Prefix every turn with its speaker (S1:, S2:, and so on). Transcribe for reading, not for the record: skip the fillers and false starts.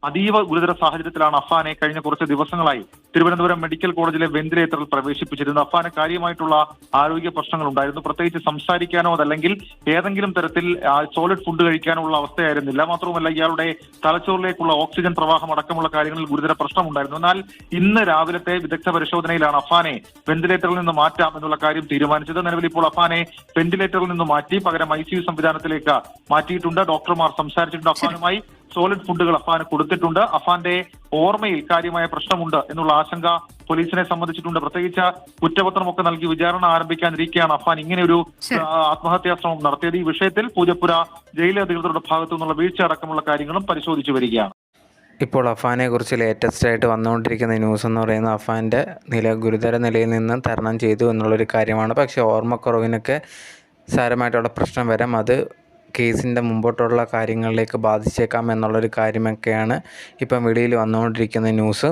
S1: അതീവ ഗുരുതര സാഹചര്യത്തിലാണ് അഫാനെ കഴിഞ്ഞ കുറച്ച് ദിവസങ്ങളായി തിരുവനന്തപുരം മെഡിക്കൽ കോളേജിലെ വെന്റിലേറ്ററിൽ പ്രവേശിപ്പിച്ചിരുന്നത്. അഫാന് കാര്യമായിട്ടുള്ള ആരോഗ്യ പ്രശ്നങ്ങൾ ഉണ്ടായിരുന്നു. പ്രത്യേകിച്ച് സംസാരിക്കാനോ അതല്ലെങ്കിൽ ഏതെങ്കിലും തരത്തിൽ സോളിഡ് ഫുഡ് കഴിക്കാനോ ഉള്ള അവസ്ഥയായിരുന്നില്ല. മാത്രവുമല്ല ഇയാളുടെ തലച്ചോറിലേക്കുള്ള ഓക്സിജൻ പ്രവാഹം അടക്കമുള്ള കാര്യങ്ങളിൽ ഗുരുതര പ്രശ്നമുണ്ടായിരുന്നു. എന്നാൽ ഇന്ന് രാവിലത്തെ വിദഗ്ധ പരിശോധനയിലാണ് അഫാനെ വെന്റിലേറ്ററിൽ നിന്ന് മാറ്റാം എന്നുള്ള കാര്യം തീരുമാനിച്ചത്. നിലവിൽ ഇപ്പോൾ അഫാനെ വെന്റിലേറ്ററിൽ നിന്ന് മാറ്റി പകരം ICU സംവിധാനത്തിലേക്ക് മാറ്റിയിട്ടുണ്ട്. ഡോക്ടർമാർ സംസാരിച്ചിട്ടുണ്ട്. അഫാനുമായി സോളിഡ് ഫുഡുകൾ അഫാന് കൊടുത്തിട്ടുണ്ട്. അഫാന്റെ ഓർമ്മയിൽ കാര്യമായ പ്രശ്നമുണ്ട് എന്നുള്ള ആശങ്ക പോലീസിനെ സംബന്ധിച്ചിട്ടുണ്ട്. പ്രത്യേകിച്ച് കുറ്റപത്രമൊക്കെ നൽകി വിചാരണ ആരംഭിക്കാനിരിക്കെയാണ് അഫാൻ ഇങ്ങനെയൊരു ആത്മഹത്യാ ശ്രമം നടത്തിയത്. ഈ വിഷയത്തിൽ പൂജപ്പുര ജയിൽ അധികൃതരുടെ ഭാഗത്തു നിന്നുള്ള വീഴ്ച അടക്കമുള്ള കാര്യങ്ങളും പരിശോധിച്ചു വരികയാണ്.
S2: ഇപ്പോൾ അഫാനെ കുറിച്ച് ലേറ്റസ്റ്റ് ആയിട്ട് വന്നുകൊണ്ടിരിക്കുന്ന ന്യൂസ് എന്ന് പറയുന്നത് അഫാൻ്റെ ഗുരുതര നിലയിൽ നിന്ന് തരണം ചെയ്തു എന്നുള്ളൊരു കാര്യമാണ്. പക്ഷേ ഓർമ്മക്കുറവിനൊക്കെ സാരമായിട്ടുള്ള പ്രശ്നം വരാം. അത് കേസിൻ്റെ മുമ്പോട്ടുള്ള കാര്യങ്ങളിലേക്ക് ബാധിച്ചേക്കാം എന്നുള്ളൊരു കാര്യമൊക്കെയാണ് ഇപ്പം വെളിയിൽ വന്നുകൊണ്ടിരിക്കുന്ന ന്യൂസ്.